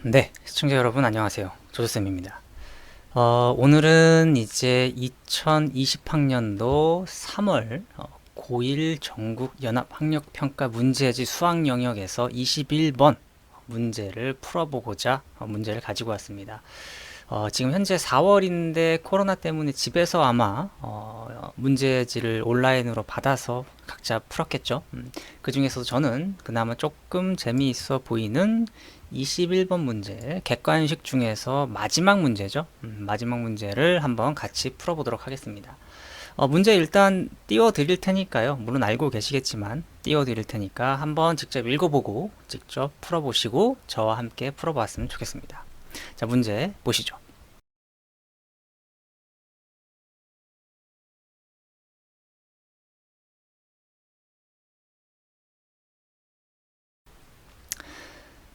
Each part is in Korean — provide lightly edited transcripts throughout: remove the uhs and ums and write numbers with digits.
네, 시청자 여러분 안녕하세요. 조조쌤입니다. 오늘은 이제 2020학년도 3월 고1 전국 연합학력평가 문제지 수학 영역에서 21번 문제를 풀어보고자 문제를 가지고 왔습니다. 지금 현재 4월인데 코로나 때문에 집에서 아마 문제지를 온라인으로 받아서 각자 풀었겠죠. 그 중에서도 저는 그나마 조금 재미있어 보이는 21번 문제, 객관식 중에서 마지막 문제죠. 마지막 문제를 한번 같이 풀어보도록 하겠습니다. 문제 일단 띄워드릴 테니까요. 물론 알고 계시겠지만 띄워드릴 테니까 한번 직접 읽어보고 직접 풀어보시고 저와 함께 풀어봤으면 좋겠습니다. 자, 문제 보시죠.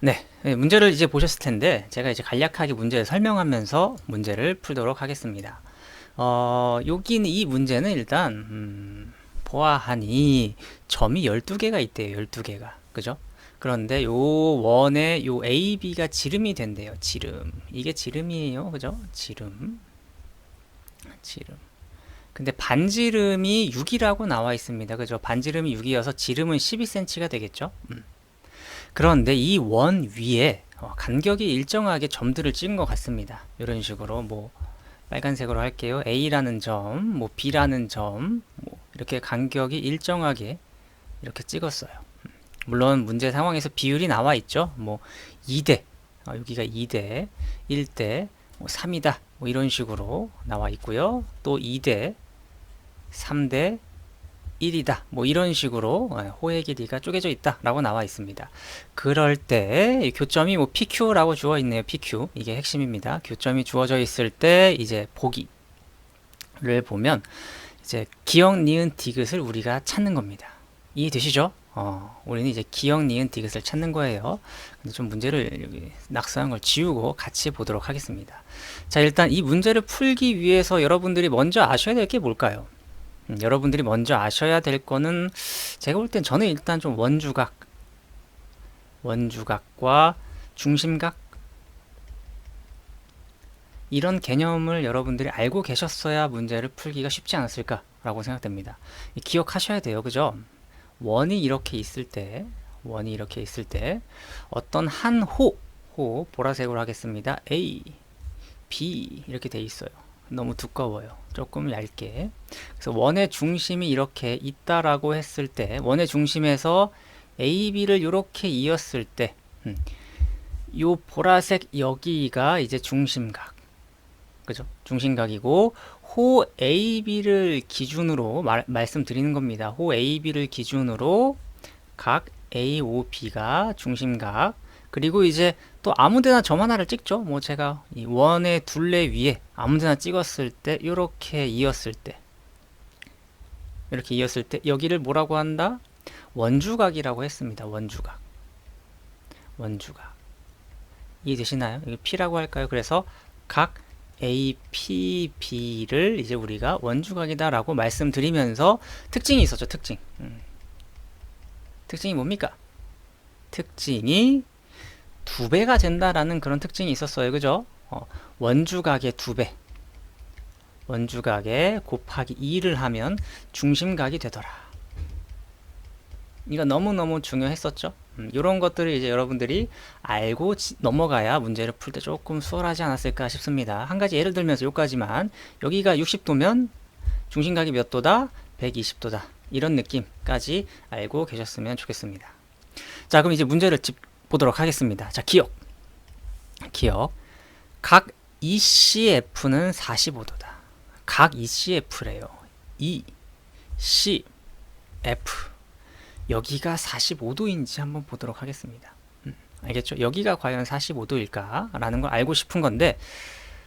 네, 문제를 이제 보셨을 텐데 제가 이제 간략하게 문제를 설명하면서 문제를 풀도록 하겠습니다. 여기는 이 문제는 일단 보아하니 점이 12개가 있대요. 12개가. 그죠? 그런데 요 원에 요 A, B가 지름이 된대요. 지름. 이게 지름이에요. 그죠? 지름. 지름. 근데 반지름이 6이라고 나와 있습니다. 그죠? 반지름이 6이어서 지름은 12cm가 되겠죠? 그런데 이 원 위에 간격이 일정하게 점들을 찍은 것 같습니다. 이런 식으로 뭐 빨간색으로 할게요. A라는 점, 뭐 B라는 점, 뭐 이렇게 간격이 일정하게 이렇게 찍었어요. 물론 문제 상황에서 비율이 나와 있죠. 뭐 2대, 여기가 2대, 1대, 뭐 3이다. 뭐 이런 식으로 나와 있고요. 또 2대, 3대, 1이다. 뭐 이런 식으로 호의 길이가 쪼개져 있다라고 나와 있습니다. 그럴 때 교점이 뭐 PQ라고 주어 있네요. PQ. 이게 핵심입니다. 교점이 주어져 있을 때 이제 보기를 보면 이제 기역, 니은, 디귿을 우리가 찾는 겁니다. 이해되시죠? 우리는 이제 기역, 니은, 디귿을 찾는 거예요. 근데 좀 문제를 여기 낙서한 걸 지우고 같이 보도록 하겠습니다. 자, 일단 이 문제를 풀기 위해서 여러분들이 먼저 아셔야 될 게 뭘까요? 여러분들이 먼저 아셔야 될 거는 제가 볼 땐 저는 일단 좀 원주각과 중심각 이런 개념을 여러분들이 알고 계셨어야 문제를 풀기가 쉽지 않았을까라고 생각됩니다. 기억하셔야 돼요. 그죠? 원이 이렇게 있을 때 어떤 한 호 보라색으로 하겠습니다. A, B 이렇게 돼 있어요. 너무 두꺼워요. 조금 얇게. 그래서 원의 중심이 이렇게 있다라고 했을 때 원의 중심에서 AB를 이렇게 이었을 때 요 보라색 여기가 이제 중심각. 그죠? 중심각이고 호 AB를 기준으로 말씀드리는 겁니다. 호 AB를 기준으로 각 AOB가 중심각. 그리고 이제 또 아무데나 점 하나를 찍죠. 뭐 제가 이 원의 둘레 위에 아무데나 찍었을 때 이렇게 이었을 때 여기를 뭐라고 한다? 원주각이라고 했습니다. 원주각 이해되시나요? 이게 P라고 할까요? 그래서 각 APB를 이제 우리가 원주각이다 라고 말씀드리면서 특징이 있었죠. 특징이 뭡니까? 특징이 두 배가 된다라는 그런 특징이 있었어요. 그죠? 원주각의 두 배. 원주각에 곱하기 2를 하면 중심각이 되더라. 이거 너무너무 중요했었죠? 이런 것들을 이제 여러분들이 알고 넘어가야 문제를 풀 때 조금 수월하지 않았을까 싶습니다. 한 가지 예를 들면서 여기까지만 여기가 60도면 중심각이 몇 도다? 120도다. 이런 느낌까지 알고 계셨으면 좋겠습니다. 자, 그럼 이제 문제를 보도록 하겠습니다. 자, 기억. 각 ECF는 45도다. 각 ECF래요. ECF. 여기가 45도인지 한번 보도록 하겠습니다. 알겠죠? 여기가 과연 45도일까? 라는 걸 알고 싶은 건데,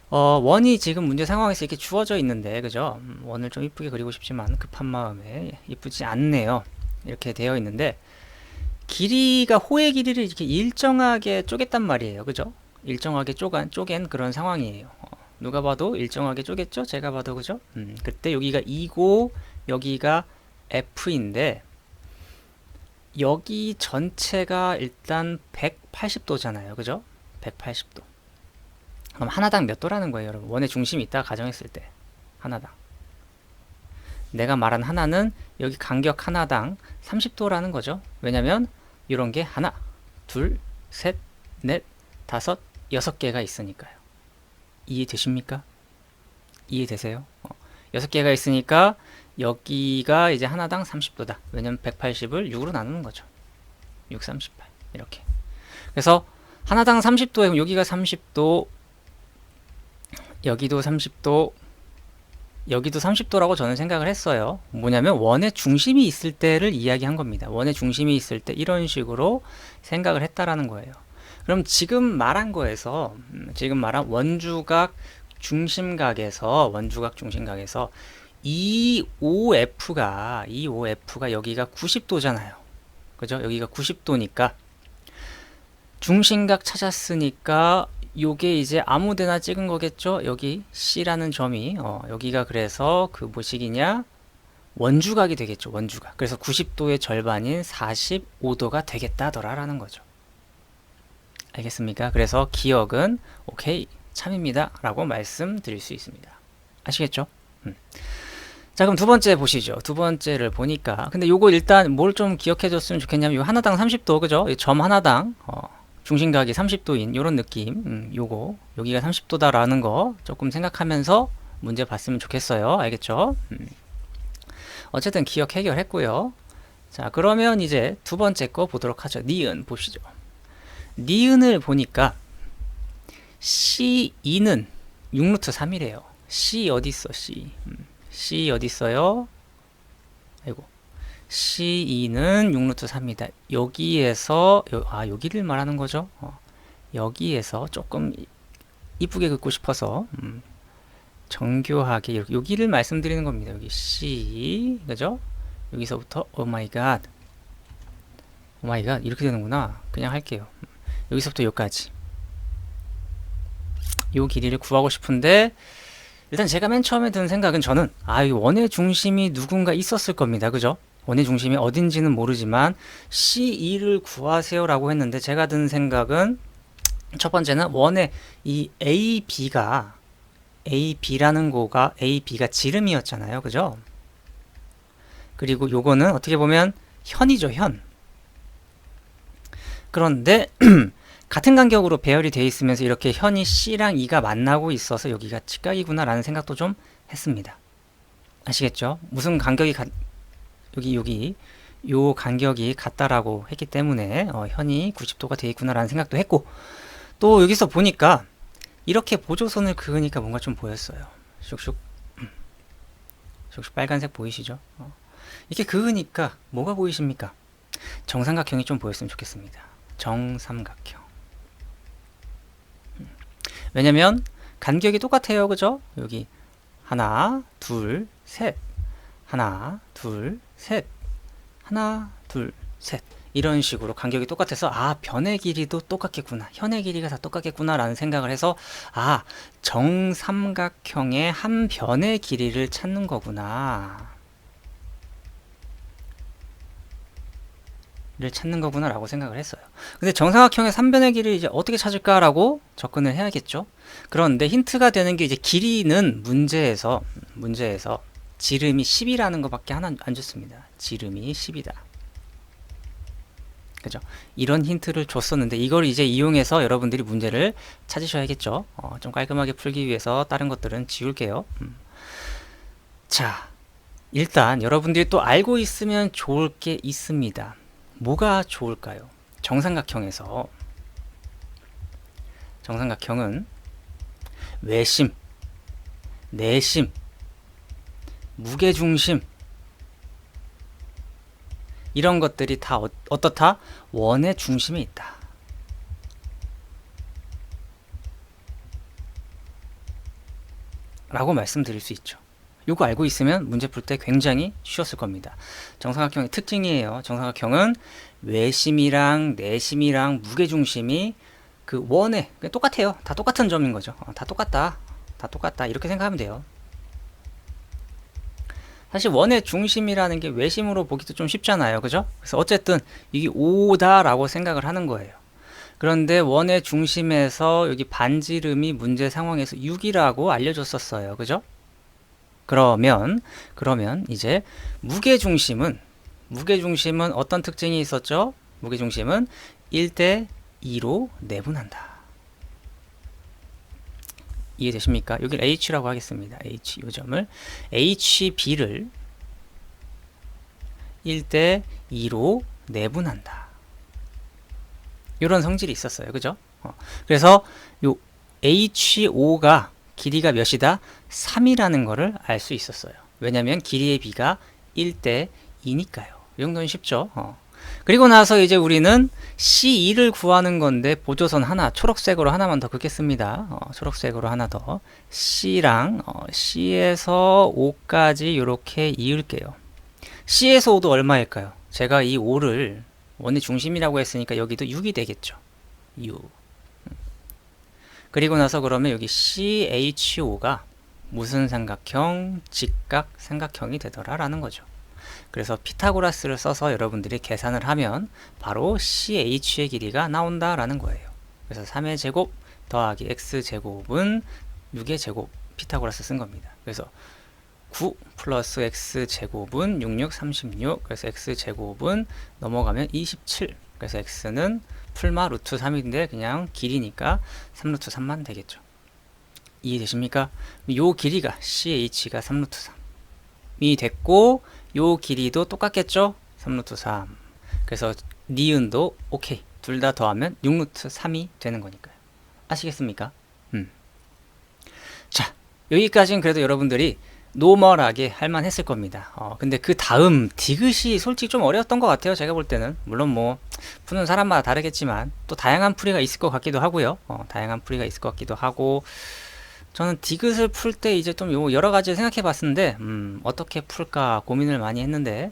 원이 지금 문제 상황에서 이렇게 주어져 있는데, 그죠? 원을 좀 이쁘게 그리고 싶지만 급한 마음에 이쁘지 않네요. 이렇게 되어 있는데, 길이가 호의 길이를 이렇게 일정하게 쪼갰단 말이에요. 그죠? 일정하게 쪼갠 그런 상황이에요. 누가 봐도 일정하게 쪼갰죠? 제가 봐도 그죠? 그때 여기가 2고 여기가 F인데 여기 전체가 일단 180도잖아요. 그죠? 180도. 그럼 하나당 몇 도라는 거예요, 여러분? 원의 중심이 있다 가정했을 때 하나당. 내가 말한 하나는 여기 간격 하나당 30도라는 거죠. 왜냐면 이런 게 하나, 둘, 셋, 넷, 다섯, 6개가 있으니까요. 이해되십니까? 이해되세요? 6개가 있으니까 여기가 이제 하나당 30도다. 왜냐면 180을 6으로 나누는 거죠. 6, 38 이렇게. 그래서 하나당 30도에 여기가 30도, 여기도 30도, 여기도 30도라고 저는 생각을 했어요. 뭐냐면 원의 중심이 있을 때를 이야기한 겁니다. 원의 중심이 있을 때 이런 식으로 생각을 했다라는 거예요. 그럼 지금 말한 거에서 지금 말한 원주각 중심각에서 이 OF가 여기가 90도잖아요. 그죠? 여기가 90도니까 중심각 찾았으니까 요게 이제 아무데나 찍은 거겠죠? 여기 C라는 점이 여기가 그래서 그 뭐시기냐? 원주각이 되겠죠. 원주각. 그래서 90도의 절반인 45도가 되겠다더라라는 거죠. 알겠습니까? 그래서 기억은 오케이 참입니다 라고 말씀드릴 수 있습니다. 아시겠죠? 자, 그럼 두 번째 보시죠. 두 번째를 보니까 근데 요거 일단 뭘 좀 기억해 줬으면 좋겠냐면 요 하나당 30도 그죠? 점 하나당 중심각이 30도인 요런 느낌. 요거 여기가 30도다 라는 거 조금 생각하면서 문제 봤으면 좋겠어요. 알겠죠? 어쨌든 기억 해결했고요. 자, 그러면 이제 두 번째 거 보도록 하죠. 니은 보시죠. 니은을 보니까 C2는 6루트 3이래요. C 어디 있어? C 어디 있어요? 아이고. C2는 6루트 3이다. 여기에서 여기를 말하는 거죠. 여기에서 조금 이쁘게 긋고 싶어서 정교하게 여기를 말씀드리는 겁니다. 여기 C 그죠? 여기서부터 오 마이 갓 이렇게 되는구나. 그냥 할게요. 여기서부터 여기까지 요 길이를 구하고 싶은데 일단 제가 맨 처음에 든 생각은 저는 이 원의 중심이 누군가 있었을 겁니다. 그죠? 원의 중심이 어딘지는 모르지만 C2를 구하세요 라고 했는데 제가 든 생각은 첫 번째는 원의 이 AB라는 거가 AB가 지름이었잖아요. 그죠? 그리고 요거는 어떻게 보면 현이죠. 현. 그런데 같은 간격으로 배열이 되어 있으면서 이렇게 현이 C랑 E가 만나고 있어서 여기가 직각이구나 라는 생각도 좀 했습니다. 아시겠죠? 무슨 간격이 여기 요 간격이 같다라고 했기 때문에 현이 90도가 되어 있구나 라는 생각도 했고 또 여기서 보니까 이렇게 보조선을 그으니까 뭔가 좀 보였어요. 슉슉 빨간색 보이시죠? 이렇게 그으니까 뭐가 보이십니까? 정삼각형이 좀 보였으면 좋겠습니다. 정삼각형. 왜냐면 간격이 똑같아요. 그죠? 여기 하나, 둘, 셋 하나, 둘, 셋 하나, 둘, 셋 이런 식으로 간격이 똑같아서 변의 길이도 똑같겠구나. 현의 길이가 다 똑같겠구나 라는 생각을 해서 정삼각형의 한 변의 길이를 찾는 거구나. 라고 생각을 했어요. 근데 정삼각형의 3변의 길이를 이제 어떻게 찾을까라고 접근을 해야겠죠. 그런데 힌트가 되는 게 이제 길이는 문제에서 지름이 10이라는 것밖에 하나 안 줬습니다. 지름이 10이다. 그죠? 이런 힌트를 줬었는데 이걸 이제 이용해서 여러분들이 문제를 찾으셔야겠죠. 좀 깔끔하게 풀기 위해서 다른 것들은 지울게요. 자, 일단 여러분들이 또 알고 있으면 좋을 게 있습니다. 뭐가 좋을까요? 정삼각형은 외심, 내심, 무게중심 이런 것들이 다 어떻다? 원의 중심에 있다. 라고 말씀드릴 수 있죠. 요거 알고 있으면 문제 풀 때 굉장히 쉬웠을 겁니다. 정삼각형의 특징이에요. 정삼각형은 외심이랑 내심이랑 무게중심이 그 원에 똑같아요. 다 똑같은 점인 거죠. 다 똑같다. 이렇게 생각하면 돼요. 사실 원의 중심이라는 게 외심으로 보기도 좀 쉽잖아요. 그죠? 그래서 어쨌든 이게 5다라고 생각을 하는 거예요. 그런데 원의 중심에서 여기 반지름이 문제 상황에서 6이라고 알려줬었어요. 그죠? 그러면 이제 무게중심은 어떤 특징이 있었죠? 무게중심은 1대 2로 내분한다. 이해되십니까? 여기를 H라고 하겠습니다. H, 요 점을 HB를 1대 2로 내분한다. 이런 성질이 있었어요. 그죠? 그래서 요 HO가 길이가 몇이다? 3이라는 거를 알 수 있었어요. 왜냐면 길이의 비가 1대 2니까요. 이 정도는 쉽죠? 그리고 나서 이제 우리는 C2를 구하는 건데 보조선 하나, 초록색으로 하나만 더 긋겠습니다. 초록색으로 하나 더. C랑 C에서 5까지 이렇게 이을게요. C에서 5도 얼마일까요? 제가 이 5를 원의 중심이라고 했으니까 여기도 6이 되겠죠. 6. 그리고 나서 그러면 여기 CHO가 무슨 삼각형? 직각 삼각형이 되더라 라는 거죠. 그래서 피타고라스를 써서 여러분들이 계산을 하면 바로 CH의 길이가 나온다 라는 거예요. 그래서 3의 제곱 더하기 x제곱은 6의 제곱, 피타고라스 쓴 겁니다. 그래서 9 플러스 x제곱은 66, 36. 그래서 x제곱은 넘어가면 27. 그래서 x는 풀마 루트 3인데 그냥 길이니까 3 루트 3만 되겠죠. 이해되십니까? 요 길이가 CH가 3 루트 3이 됐고 요 길이도 똑같겠죠? 3 루트 3. 그래서 니은도 오케이. 둘 다 더하면 6 루트 3이 되는 거니까요. 아시겠습니까? 자, 여기까지는 그래도 여러분들이 노멀하게 할만 했을 겁니다. 근데 그 다음 디귿이 솔직히 좀 어려웠던 것 같아요. 제가 볼 때는. 물론 뭐 푸는 사람마다 다르겠지만 또 다양한 풀이가 있을 것 같기도 하고요. 다양한 풀이가 있을 것 같기도 하고 저는 디귿을 풀 때 이제 좀 여러 가지 생각해 봤는데 어떻게 풀까 고민을 많이 했는데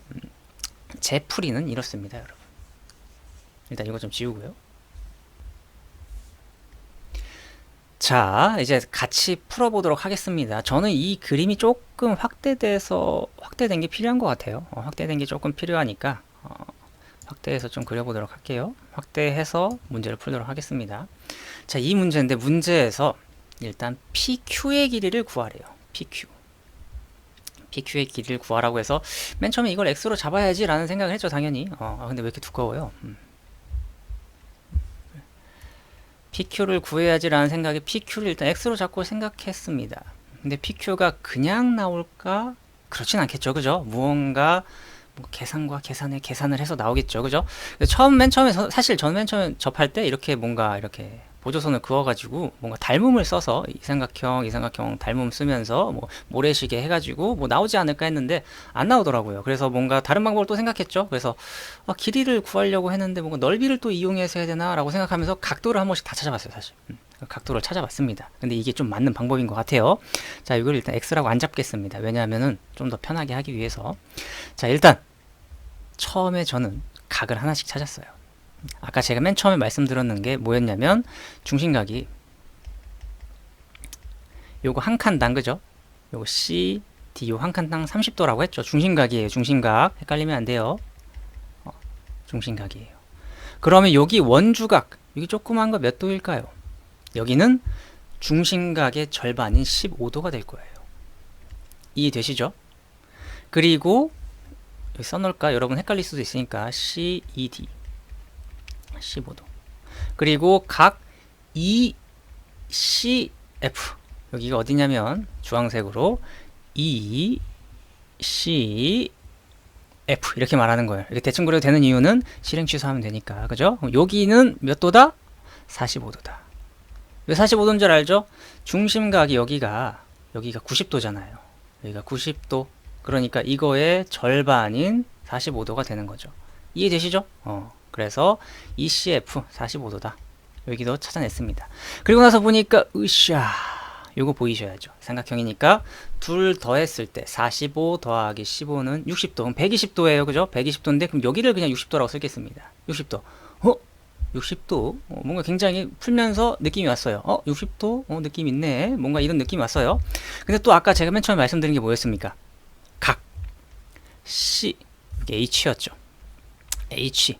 제 풀이는 이렇습니다, 여러분. 일단 이거 좀 지우고요. 자, 이제 같이 풀어보도록 하겠습니다. 저는 이 그림이 조금 확대된 게 필요한 것 같아요. 확대된 게 조금 필요하니까 확대해서 좀 그려보도록 할게요. 확대해서 문제를 풀도록 하겠습니다. 자, 이 문제인데 문제에서 일단 PQ의 길이를 구하래요. PQ의 길이를 구하라고 해서 맨 처음에 이걸 X로 잡아야지 라는 생각을 했죠, 당연히. 근데 왜 이렇게 두꺼워요? PQ를 구해야지 라는 생각에 PQ를 일단 X로 잡고 생각했습니다. 근데 PQ가 그냥 나올까? 그렇진 않겠죠. 그죠? 무언가 뭐 계산을 해서 나오겠죠. 그죠? 맨 처음에 사실 저는 맨 처음에 접할 때 이렇게 뭔가 이렇게 보조선을 그어가지고 뭔가 닮음을 써서 이 삼각형 닮음 쓰면서 뭐 모래시계 해가지고 뭐 나오지 않을까 했는데 안 나오더라고요. 그래서 뭔가 다른 방법을 또 생각했죠. 그래서 길이를 구하려고 했는데 뭔가 넓이를 또 이용해서 해야 되나 라고 생각하면서 각도를 한 번씩 다 찾아봤어요. 사실 각도를 찾아봤습니다. 근데 이게 좀 맞는 방법인 것 같아요. 자, 이걸 일단 X라고 안 잡겠습니다. 왜냐하면은 좀 더 편하게 하기 위해서. 자, 일단 처음에 저는 각을 하나씩 찾았어요. 아까 제가 맨 처음에 말씀드렸는 게 뭐였냐면 중심각이 요거 한 칸당, 그죠? 요거 C, D 요 한 칸당 30도라고 했죠. 중심각이에요. 중심각. 헷갈리면 안 돼요. 중심각이에요. 그러면 여기 원주각, 여기 조그만 거 몇 도일까요? 여기는 중심각의 절반인 15도가 될 거예요. 이해되시죠? 그리고 여기 써놓을까? 여러분 헷갈릴 수도 있으니까 CED 15도. 그리고 각 ECF, 여기가 어디냐면 주황색으로 ECF 이렇게 말하는 거예요. 이렇게 대충 그려도 되는 이유는 실행 취소하면 되니까. 그죠? 여기는 몇 도다? 45도다. 왜 45도인 줄 알죠? 중심각이 여기가 90도잖아요. 여기가 90도. 그러니까 이거의 절반인 45도가 되는 거죠. 이해되시죠? 그래서 ECF 45도다. 여기도 찾아냈습니다. 그리고 나서 보니까 으쌰, 요거 보이셔야죠. 삼각형이니까 둘 더했을 때 45 더하기 15는 60도. 그럼 120도예요. 그죠? 120도인데 그럼 여기를 그냥 60도라고 쓰겠습니다. 60도. 60도. 뭔가 굉장히 풀면서 느낌이 왔어요. 60도? 느낌 있네. 뭔가 이런 느낌이 왔어요. 근데 또 아까 제가 맨 처음에 말씀드린 게 뭐였습니까? 각 C, 이게 H였죠. H,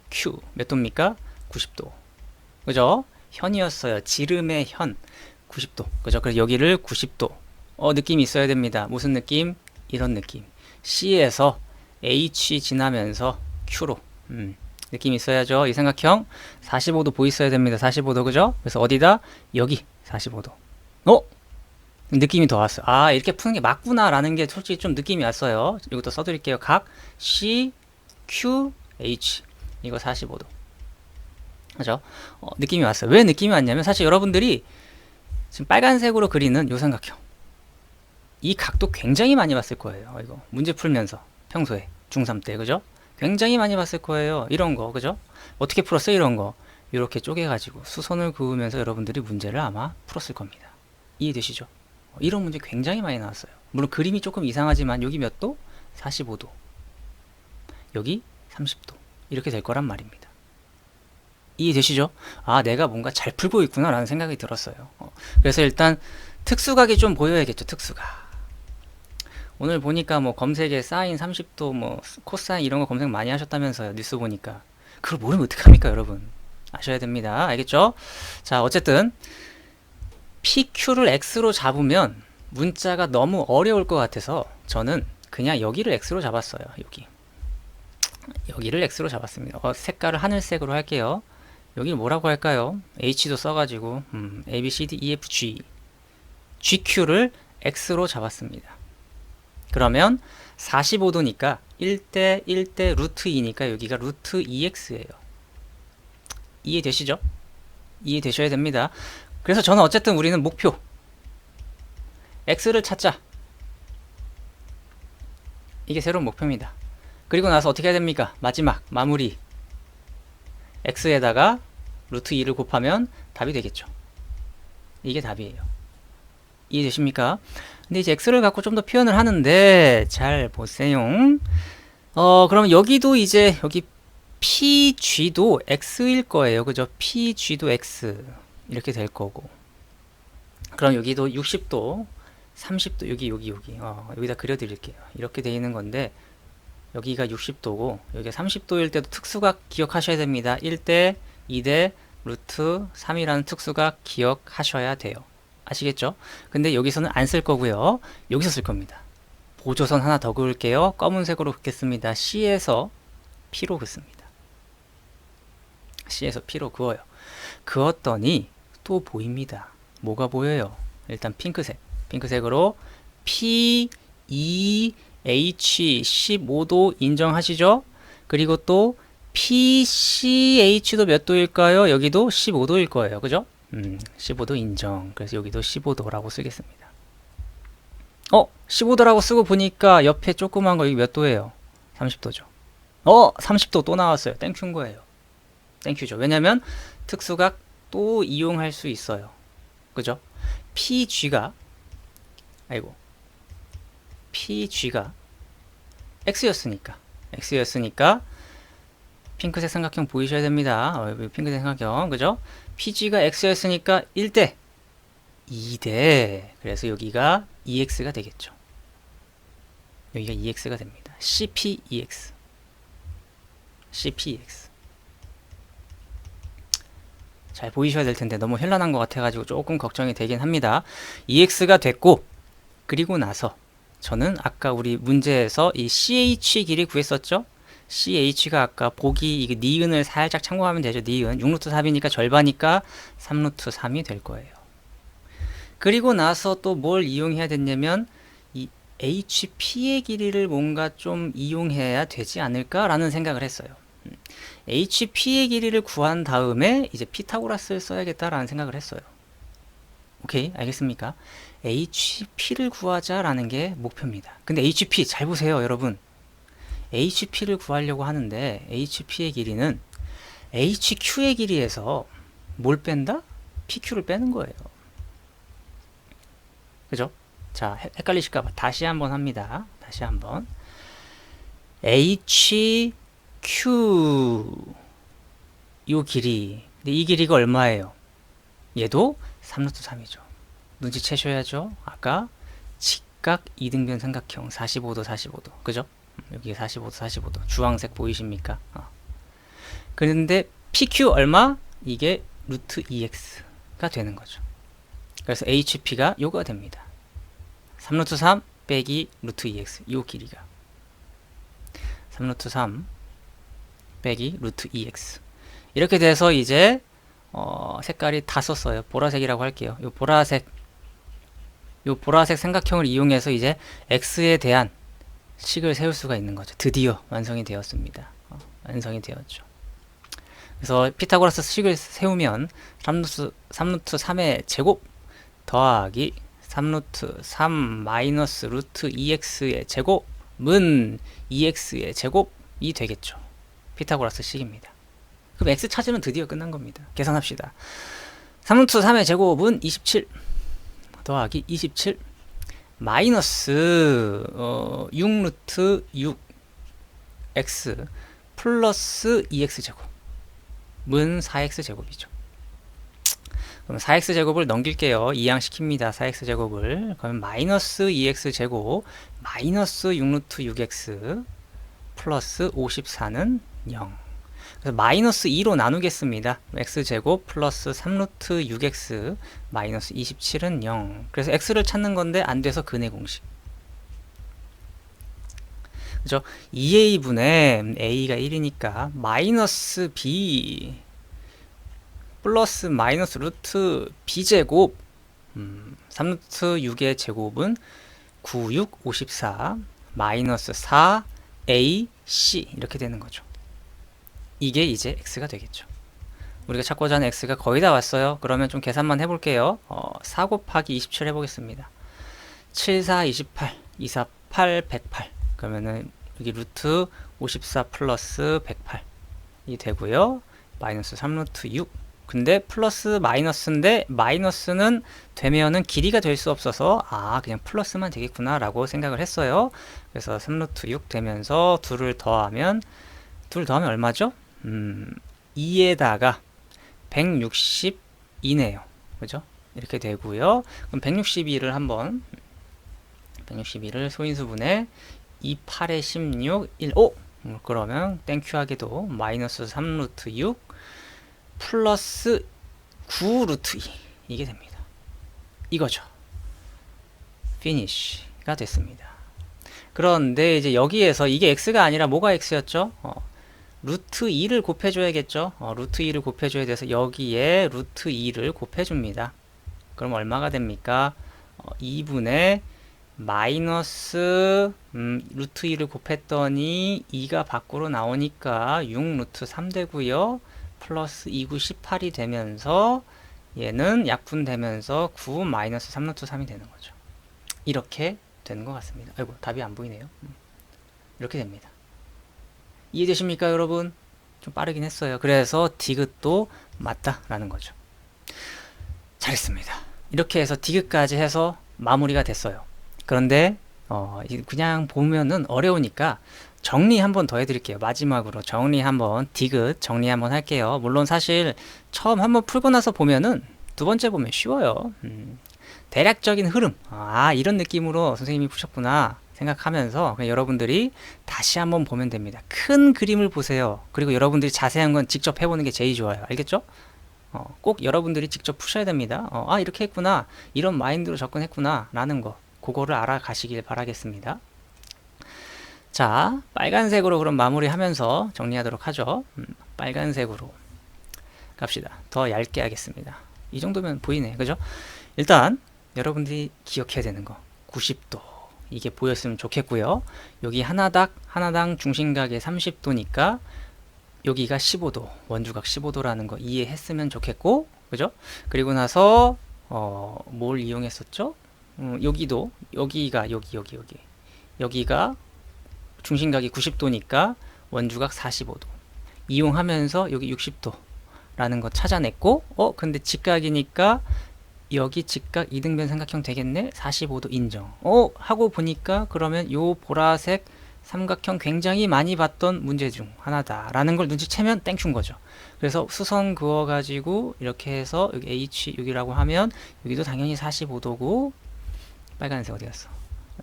Q 몇 도입니까? 90도. 그죠? 현이었어요. 지름의 현 90도. 그죠? 그래서 여기를 90도. 느낌이 있어야 됩니다. 무슨 느낌? 이런 느낌. C에서 H 지나면서 Q로. 느낌 있어야죠. 이 삼각형 45도 보이셔야 됩니다. 45도. 그죠? 그래서 어디다? 여기 45도. 느낌이 더 왔어. 아, 이렇게 푸는 게 맞구나 라는 게 솔직히 좀 느낌이 왔어요. 이것도 써드릴게요. 각 C, Q, H. 이거 45도. 그죠? 느낌이 왔어요. 왜 느낌이 왔냐면 사실 여러분들이 지금 빨간색으로 그리는 요 삼각형. 이 각도 굉장히 많이 봤을 거예요. 이거 문제 풀면서 평소에 중3 때. 그죠? 굉장히 많이 봤을 거예요. 이런 거. 그죠? 어떻게 풀었어요? 이런 거. 이렇게 쪼개가지고 수선을 그으면서 여러분들이 문제를 아마 풀었을 겁니다. 이해되시죠? 이런 문제 굉장히 많이 나왔어요. 물론 그림이 조금 이상하지만 여기 몇 도? 45도. 여기 30도. 이렇게 될 거란 말입니다. 이해되시죠? 아, 내가 뭔가 잘 풀고 있구나 라는 생각이 들었어요. 그래서 일단 특수각이 좀 보여야겠죠. 특수각. 오늘 보니까 뭐 검색에 사인 30도 뭐 코사인 이런 거 검색 많이 하셨다면서요. 뉴스 보니까. 그걸 모르면 어떡합니까, 여러분? 아셔야 됩니다. 알겠죠? 자, 어쨌든 PQ를 X로 잡으면 문자가 너무 어려울 것 같아서 저는 그냥 여기를 X로 잡았어요. 여기를 X로 잡았습니다. 색깔을 하늘색으로 할게요. 여기를 뭐라고 할까요? H도 써가지고 A, B, C, D, E, F, G GQ를 X로 잡았습니다. 그러면 45도니까 1대 1대 루트 2니까 여기가 루트 2X예요. 이해되시죠? 이해되셔야 됩니다. 그래서 저는 어쨌든 우리는 목표 X를 찾자. 이게 새로운 목표입니다. 그리고 나서 어떻게 해야 됩니까? 마지막 마무리 X에다가 루트 2를 곱하면 답이 되겠죠. 이게 답이에요. 이해되십니까? 근데 이제 X를 갖고 좀 더 표현을 하는데 잘 보세요. 그럼 여기도 이제 여기 PG도 X일 거예요. 그죠? PG도 X 이렇게 될 거고, 그럼 여기도 60도 30도 여기 여기다 그려드릴게요. 이렇게 돼 있는 건데 여기가 60도고 여기가 30도일 때도 특수각 기억하셔야 됩니다. 1대 2대 루트 3이라는 특수각 기억하셔야 돼요. 아시겠죠? 근데 여기서는 안 쓸 거고요. 여기서 쓸 겁니다. 보조선 하나 더 그을게요. 검은색으로 긋겠습니다. C에서 P로 긋습니다. C에서 P로 그어요. 그었더니 또 보입니다. 뭐가 보여요? 일단 핑크색으로 P, E, H 15도 인정하시죠? 그리고 또 PCH도 몇 도일까요? 여기도 15도일 거예요. 그죠? 15도 인정. 그래서 여기도 15도라고 쓰겠습니다. 15도라고 쓰고 보니까 옆에 조그만 거 여기 몇 도예요? 30도죠. 30도 또 나왔어요. 땡큐인 거예요. 땡큐죠. 왜냐면 특수각 또 이용할 수 있어요. 그죠? PG가 X였으니까 핑크색 삼각형 보이셔야 됩니다. 핑크색 삼각형. 그죠? PG가 X였으니까 1대 2대. 그래서 여기가 EX가 되겠죠. 여기가 EX가 됩니다. CPEX. 잘 보이셔야 될 텐데 너무 현란한 것 같아가지고 조금 걱정이 되긴 합니다. EX가 됐고, 그리고 나서 저는 아까 우리 문제에서 이 CH 길이 구했었죠? CH가 아까 보기 이게 니은을 살짝 참고하면 되죠. 니은 6루트 3이니까 절반이니까 3루트 3이 될 거예요. 그리고 나서 또 뭘 이용해야 됐냐면 이 HP의 길이를 뭔가 좀 이용해야 되지 않을까라는 생각을 했어요. HP의 길이를 구한 다음에 이제 피타고라스를 써야겠다라는 생각을 했어요. 오케이, 알겠습니까? HP를 구하자라는 게 목표입니다. 근데 HP 잘 보세요, 여러분. HP를 구하려고 하는데 HP의 길이는 HQ의 길이에서 뭘 뺀다? PQ를 빼는 거예요. 그죠? 자, 헷갈리실까봐 다시 한번 합니다. 다시 한번. HQ 요 길이. 근데 이 길이가 얼마예요? 얘도 3루트 3이죠. 눈치채셔야죠. 아까 직각 이등변 삼각형 45도. 그죠? 여기 45도. 주황색 보이십니까? 그런데 PQ 얼마? 이게 루트 2x가 되는 거죠. 그래서 HP가 요거가 됩니다. 3루트 3 빼기 루트 2x 요 길이가 3루트 3 빼기 루트 2x 이렇게 돼서 이제 색깔이 다 썼어요. 보라색이라고 할게요. 요 보라색 삼각형을 이용해서 이제 x에 대한 식을 세울 수가 있는 거죠. 드디어 완성이 되었습니다. 완성이 되었죠. 그래서 피타고라스 식을 세우면 3루트 3의 제곱 더하기 3루트 3 마이너스 루트 2x의 제곱은 2x의 제곱이 되겠죠. 피타고라스 식입니다. 그럼 x 찾으면 드디어 끝난 겁니다. 계산합시다. 3루트 3의 제곱은 27 더하기 27 마이너스 6루트 6x 플러스 2x 제곱은 4x 제곱이죠. 그럼 4x 제곱을 넘길게요. 이항시킵니다. 4x 제곱을. 그러면 마이너스 2x 제곱 마이너스 6루트 6x 플러스 54는 0. 그래서 마이너스 2로 나누겠습니다. x제곱 플러스 3루트 6x 마이너스 27은 0. 그래서 x를 찾는 건데 안 돼서 근의 공식. 그죠? 2a분의 a가 1이니까 마이너스 b 플러스 마이너스 루트 b제곱 3루트 6의 제곱은 9, 6, 54 마이너스 4 a, c 이렇게 되는 거죠. 이게 이제 x가 되겠죠. 우리가 찾고자 하는 x가 거의 다 왔어요. 그러면 좀 계산만 해볼게요. 4 곱하기 27 해보겠습니다. 7, 4, 28 2, 4, 8, 108 그러면은 여기 루트 54 플러스 108이 되고요. 마이너스 3루트 6 근데 플러스 마이너스인데 마이너스는 되면은 길이가 될 수 없어서 그냥 플러스만 되겠구나 라고 생각을 했어요. 그래서 3루트 6 되면서 2를 더하면 얼마죠? 2에다가 162네요. 그죠? 이렇게 되고요. 그럼 162를 한번 162를 소인수분해 2, 8에 16, 1, 5 그러면 땡큐하게도 마이너스 3루트 6 플러스 9 루트 2 이게 됩니다. 이거죠. 피니쉬가 됐습니다. 그런데 이제 여기에서 이게 x가 아니라 뭐가 x였죠? 루트 2를 곱해줘야겠죠. 루트 2를 곱해줘야 돼서 여기에 루트 2를 곱해줍니다. 그럼 얼마가 됩니까? 2분의 마이너스 루트 2를 곱했더니 2가 밖으로 나오니까 6 루트 3 되고요. 플러스 2, 9, 18이 되면서 얘는 약분되면서 9 마이너스 3 루트 3이 되는 거죠. 이렇게 되는 것 같습니다. 아이고 답이 안 보이네요. 이렇게 됩니다. 이해되십니까 여러분? 좀 빠르긴 했어요. 그래서 디귿도 맞다라는 거죠. 잘했습니다. 이렇게 해서 디귿까지 해서 마무리가 됐어요. 그런데 그냥 보면은 어려우니까 정리 한번 더 해드릴게요. 마지막으로 정리 한번 디귿 정리 한번 할게요. 물론 사실 처음 한번 풀고 나서 보면은 두 번째 보면 쉬워요. 대략적인 흐름 이런 느낌으로 선생님이 푸셨구나 생각하면서 그냥 여러분들이 다시 한번 보면 됩니다. 큰 그림을 보세요. 그리고 여러분들이 자세한 건 직접 해보는 게 제일 좋아요. 알겠죠? 꼭 여러분들이 직접 푸셔야 됩니다. 이렇게 했구나 이런 마인드로 접근했구나 라는 거 그거를 알아가시길 바라겠습니다. 자, 빨간색으로 그럼 마무리하면서 정리하도록 하죠. 빨간색으로 갑시다. 더 얇게 하겠습니다. 이 정도면 보이네. 그죠? 일단 여러분들이 기억해야 되는 거 90도 이게 보였으면 좋겠고요. 여기 하나당 중심각이 30도니까 여기가 15도 원주각 15도라는 거 이해했으면 좋겠고 그죠? 그리고 나서 뭘 이용했었죠? 여기가 중심각이 90도니까 원주각 45도 이용하면서 여기 60도라는 거 찾아냈고 근데 직각이니까 여기 직각 이등변 삼각형 되겠네? 45도 인정. 하고 보니까 그러면 요 보라색 삼각형 굉장히 많이 봤던 문제 중 하나다 라는 걸 눈치채면 땡큐인 거죠. 그래서 수선 그어 가지고 이렇게 해서 여기 H 여기라고 하면 여기도 당연히 45도고 빨간색 어디 갔어?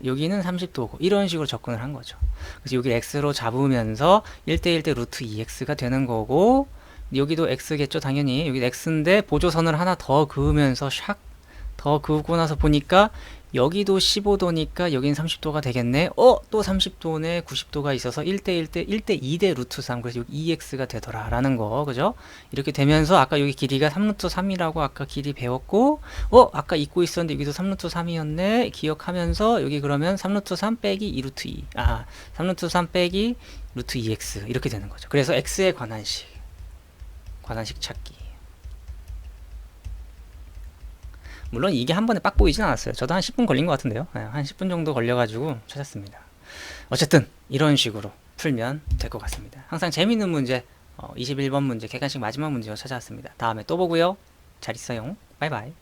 여기는 30도고 이런 식으로 접근을 한 거죠. 그래서 여기 x로 잡으면서 1대1 대 루트 2x가 되는 거고 여기도 x겠죠 당연히. 여기 x인데 보조선을 하나 더 그으면서 샥 더 그으고 나서 보니까 여기도 15도니까 여긴 30도가 되겠네. 또 30도네. 90도가 있어서 1대 2대 루트 3. 그래서 여기 2x가 되더라 라는 거. 그죠? 이렇게 되면서 아까 여기 길이가 3루트 3이라고 아까 길이 배웠고, 아까 잊고 있었는데 여기도 3루트 3이었네. 기억하면서 여기 그러면 3루트 3 빼기 2루트 2. 3루트 3 빼기 루트 2x. 이렇게 되는 거죠. 그래서 x에 관한 식 찾기. 물론 이게 한 번에 빡 보이진 않았어요. 저도 한 10분 걸린 것 같은데요. 한 10분 정도 걸려가지고 찾았습니다. 어쨌든 이런 식으로 풀면 될 것 같습니다. 항상 재밌는 문제, 21번 문제, 객관식 마지막 문제로 찾아왔습니다. 다음에 또 보고요. 잘 있어요. 바이바이.